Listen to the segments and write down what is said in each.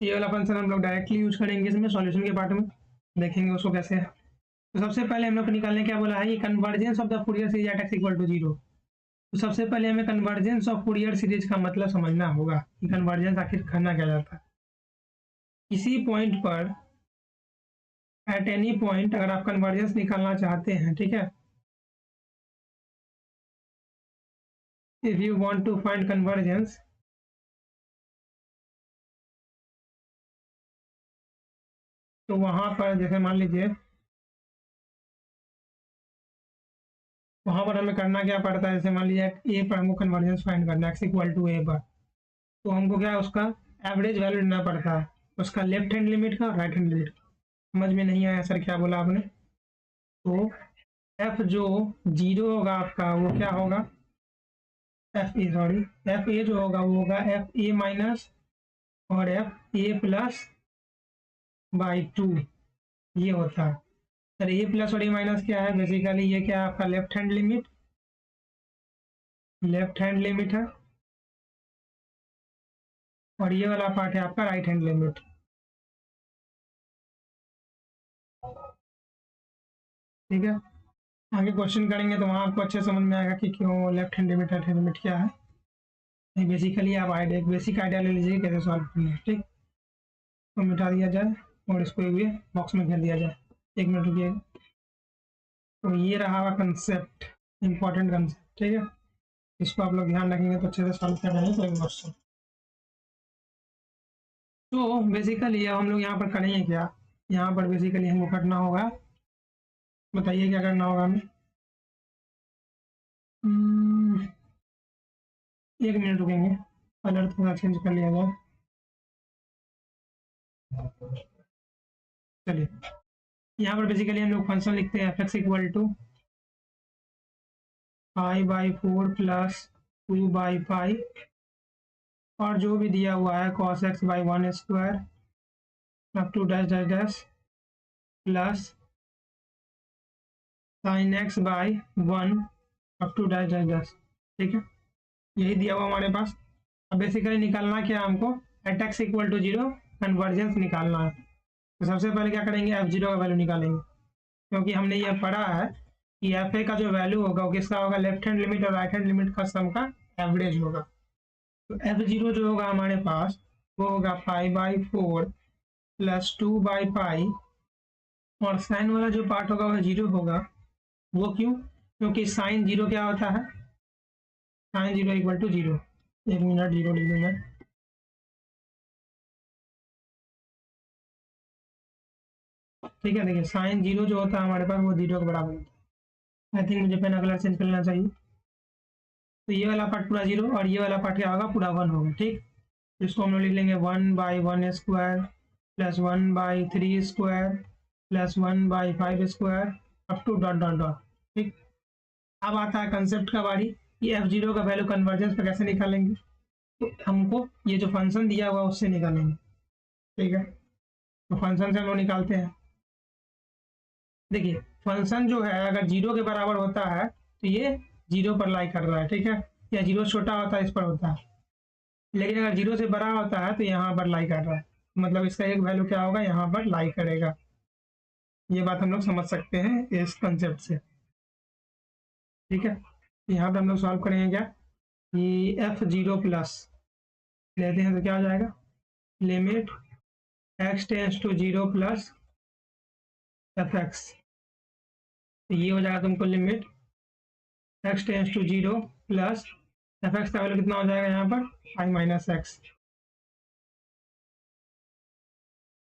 ये वाला फंक्शन हम लोग डायरेक्टली यूज करेंगे इसमें सॉल्यूशन के पार्ट में, देखेंगे उसको कैसे है। तो सबसे पहले हम लोग को निकालने क्या बोला है, ये convergence of the Fourier series at x equal to 0। तो सबसे पहले हमें कन्वर्जेंस ऑफ फूरियर सीरीज का मतलब समझना होगा कि कन्वर्जेंस आखिर करना क्या जाता है। किसी पॉइंट पर एट एनी पॉइंट अगर आप कन्वर्जेंस निकालना चाहते हैं, ठीक है, if you want to find convergence, तो वहां पर जैसे मान लीजिए वहां पर हमें करना क्या पड़ता है, जैसे मान लीजिए ए पर हमको कन्वर्जेंस फाइंड करना है एक्स इक्वल टू ए पर, तो हमको क्या है उसका एवरेज वैल्यू लेना पड़ता है, उसका लेफ्ट हैंड लिमिट का राइट हैंड लिमिट का। समझ में नहीं आया सर क्या बोला आपने? तो एफ जो जीरो होगा आपका वो क्या होगा, F A sorry, F A जो होगा वो होगा एफ ए माइनस और एफ ए प्लस बाई 2, ये होता है। सर ए प्लस और ए माइनस क्या है, बेसिकली ये क्या है आपका left hand limit, left hand limit है, और ये वाला पार्ट है आपका राइट हैंड लिमिट। ठीक है, आगे क्वेश्चन करेंगे तो वहाँ आपको अच्छे समझ में आएगा कि क्यों left hand limit right hand limit क्या है। बेसिकली आप आइडिया बेसिक आइडिया ले लीजिए कैसे सॉल्व करना है। ठीक, तो मिटा दिया जाए और इसको एक बॉक्स में घेर दिया जाए। एक मिनट रुकिए। तो ये रहा हुआ कंसेप्ट, इंपॉर्टेंट कंसेप्ट, ठीक है, इसको आप लोग ध्यान रखेंगे तो अच्छे से सॉल्व कर पाएंगे कोई क्वेश्चन। तो बेसिकली अब हम लोग यहाँ पर करेंगे क्या, यहाँ पर बेसिकली हमको करना होगा, बताइए क्या करना होगा हमें। एक मिनट रुकेंगे, कलर थोड़ा चेंज कर लिया जाए। चलिए, यहाँ पर बेसिकली हम लोग फंक्शन लिखते हैं f x equal to pi by 4 plus 2 by pi, और जो भी दिया हुआ है cos x by 1 square up to dash dash dash plus sine x by 1 up to dash dash dash. ठीक है, यही दिया हुआ हमारे पास। अब बेसिकली निकालना क्या है हमको, at x equal to 0 convergence निकालना है। तो सबसे पहले क्या करेंगे, एफ जीरो का वैल्यू निकालेंगे, क्योंकि हमने ये पढ़ा है कि एफ ए का जो वैल्यू होगा वो किसका होगा, लेफ्ट हैंड लिमिट और राइट हैंड लिमिट का सम का एवरेज होगा। तो एफ जीरो जो होगा हमारे पास वो होगा पाई बाई 4 प्लस 2 बाई पाई, और साइन वाला जो पार्ट होगा वह जीरो होगा। वो क्यों, क्योंकि साइन जीरो क्या होता है, sine zero equal to zero. एक मिनट, जीरो लिख दूंगा। ठीक है, देखिए साइन जीरो जो होता है हमारे पास वो जीरो के बराबर होता है। आई थिंक मुझे पेन कलर चेंज कर लेना चाहिए। तो ये वाला पार्ट पूरा जीरो और ये वाला पार्ट क्या होगा, पूरा 1 होगा। ठीक, इसको हम लोग लिख लेंगे 1 by 1 square plus 1 by 3 square plus 1 by 5 square up to dot dot dot. ठीक, अब आता है कंसेप्ट का बारी, ये एफ जीरो का वैल्यू कन्वर्जेंस पर कैसे निकालेंगे। तो हमको ये जो फंक्शन दिया हुआ उससे निकालेंगे। ठीक है, तो फंक्शन से हम लोग निकालते हैं। देखिए फंक्शन जो है अगर जीरो के बराबर होता है तो ये जीरो पर लाई कर रहा है, ठीक है, या जीरो छोटा होता है इस पर होता है, लेकिन अगर जीरो से बड़ा होता है तो यहाँ पर लाई कर रहा है, मतलब इसका एक वैल्यू क्या होगा, यहाँ पर लाई करेगा। ये बात हम लोग समझ सकते हैं इस कंसेप्ट से। ठीक है, यहाँ पे हम लोग सॉल्व करेंगे क्या, कि एफ जीरो प्लस लेते हैं तो क्या हो जाएगा, limit x tends to zero plus f x. तो ये हो जाएगा तुमको limit x tends to zero plus f x का वैल्यू कितना हो जाएगा यहाँ पर, फाइव माइनस एक्स।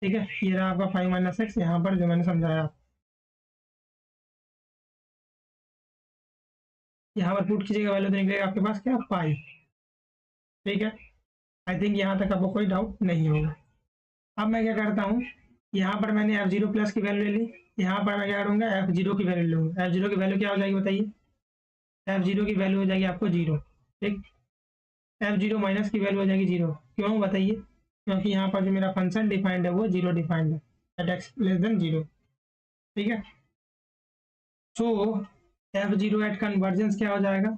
ठीक है, ये रहा आपका फाइव माइनस एक्स यहाँ पर जो मैंने समझाया। यहाँ पर पुट कीजिएगा वैल्यू तो निकलेगा आपके पास क्या, पाई। ठीक है, आई थिंक यहाँ तक आपको कोई डाउट नहीं होगा। अब मैं क्या करता हूँ, यहाँ पर मैंने एफ जीरो प्लस की वैल्यू ले ली, यहाँ पर मैं क्या करूँगा, एफ जीरो की वैल्यू लूँगा। एफ जीरो की वैल्यू क्या हो जाएगी बताइए, एफ जीरो की वैल्यू हो जाएगी आपको जीरो। ठीक, एफ जीरो माइनस की वैल्यू हो जाएगी जीरो। क्यों बताइए, क्योंकि यहाँ पर जो मेरा फंक्शन डिफाइंड है वो जीरो डिफाइंड है, at x less than zero. ठीक है, so f zero at convergence क्या हो जाएगा,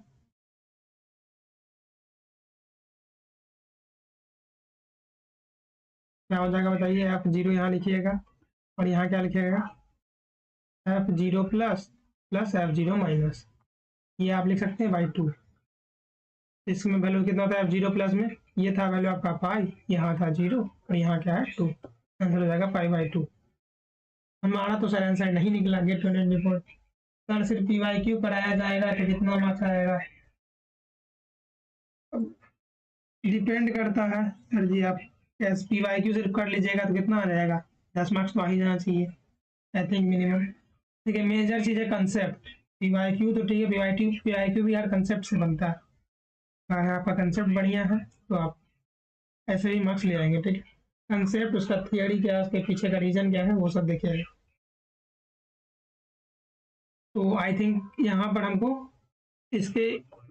क्या हो जाएगा बताइए। F0 यहाँ लिखिएगा और यहाँ क्या लिखिएगा, F0 plus plus F0 minus, ये आप लिख सकते हैं बाई 2। इसमें वैल्यू कितना था F0 प्लस में, ये था वैल्यू आपका पाई, यहाँ था 0 और यहाँ क्या है 2, आंसर हो जाएगा पाई बाई 2। हमारा तो सर आंसर नहीं निकला गेट 24। सर सिर्फ PYQ कराया जाएगा तो कितना मार्क्स आएगा, डिपेंड करता है सर जी। आप कैसे PYQ सिर्फ कर लीजिएगा तो कितना आ जाएगा, 10 मार्क्स तो आ ही जाना चाहिए आई थिंक मिनिमम। ठीक है, मेजर चीज़ है कंसेप्ट। PYQ तो ठीक है, PYQ भी हर कंसेप्ट से बनता है, अगर आपका कंसेप्ट बढ़िया है तो आप ऐसे ही मार्क्स ले आएंगे। ठीक है, कंसेप्ट, उसका थियरी क्या है, उसके पीछे का रीजन क्या है, वो सब देखिएगा। तो आई थिंक यहाँ पर हमको इसके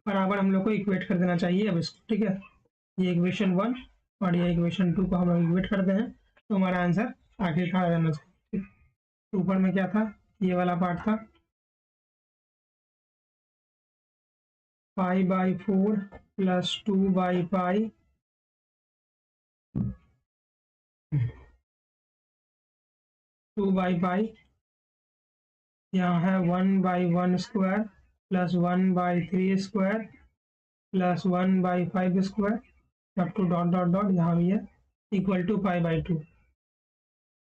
बराबर हम लोग को इक्वेट कर देना चाहिए अब इसको। ठीक है, ये इक्वेशन 1 और ये इक्वेशन 2 को हम लोग इक्वेट करते हैं तो हमारा आंसर आखिरकार आ जाना चाहिए। तो ऊपर में क्या था, ये वाला पार्ट था पाई by 4 plus 2 by pi 2 by पाई, यहाँ है 1 by 1 square plus 1 by 3 square plus 1 by 5 square up to dot dot dot, यहाँ भी है इक्वल टू पाई बाई 2।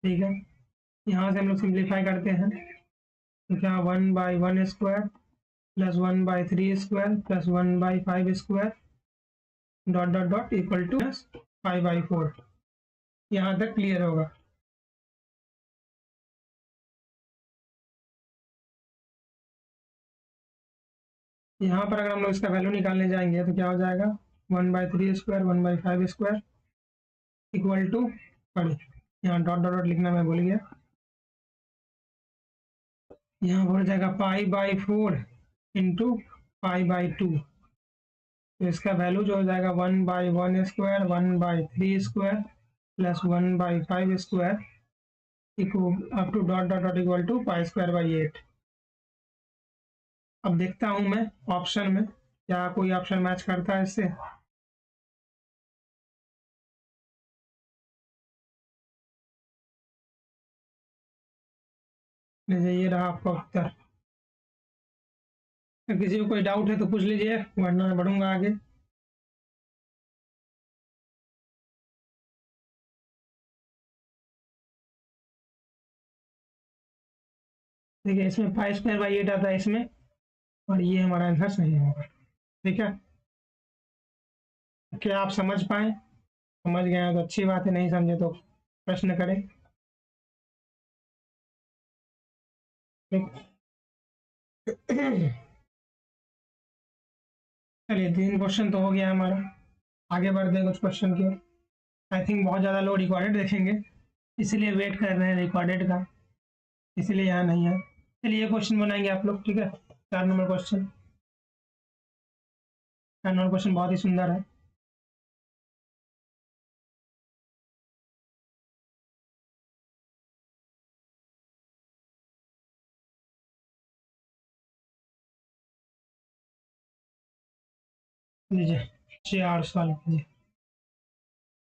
ठीक है, यहाँ से हम लोग सिंप्लीफाई करते हैं तो क्या 1 by 1 square plus 1 by 3 square plus 1 by 5 square dot dot dot equal to pi by 4। यहाँ तक क्लियर होगा। यहाँ पर अगर हम लोग इसका वैल्यू निकालने जाएंगे तो क्या हो जाएगा, 1 by 3 square 1 by 5 square equal to, sorry यहाँ डॉट डॉट डॉट लिखना मैं भूल गया, यहाँ हो जाएगा pi by 4 into pi by 2। तो इसका वैल्यू जो हो जाएगा 1 by 1 square 1 by 3 square plus 1 by 5 square equal up to dot dot dot equal to pi square by 8। अब देखता हूँ मैं ऑप्शन में क्या कोई ऑप्शन मैच करता है इससे। ये रहा आपका उत्तर। किसी को कोई डाउट है तो पूछ लीजिए वरना मैं बढ़ूंगा आगे। देखिए इसमें 5 स्क्वायर बाई 8 आता है इसमें, और ये हमारा आंसर सही होगा। ठीक है, क्या आप समझ पाए, समझ गए हैं तो अच्छी बात है, नहीं समझे तो प्रश्न करें। चलिए 3 क्वेश्चन तो हो गया हमारा, आगे बढ़ते हैं कुछ क्वेश्चन के। आई थिंक बहुत ज़्यादा लोग रिकॉर्डेड देखेंगे इसीलिए वेट कर रहे हैं रिकॉर्डेड का, इसीलिए यहाँ नहीं है। चलिए क्वेश्चन बनाएंगे आप लोग। ठीक है, 4 नंबर क्वेश्चन, 4 नंबर क्वेश्चन बहुत ही सुंदर है। लीजिए 4 सवाल कीजिए।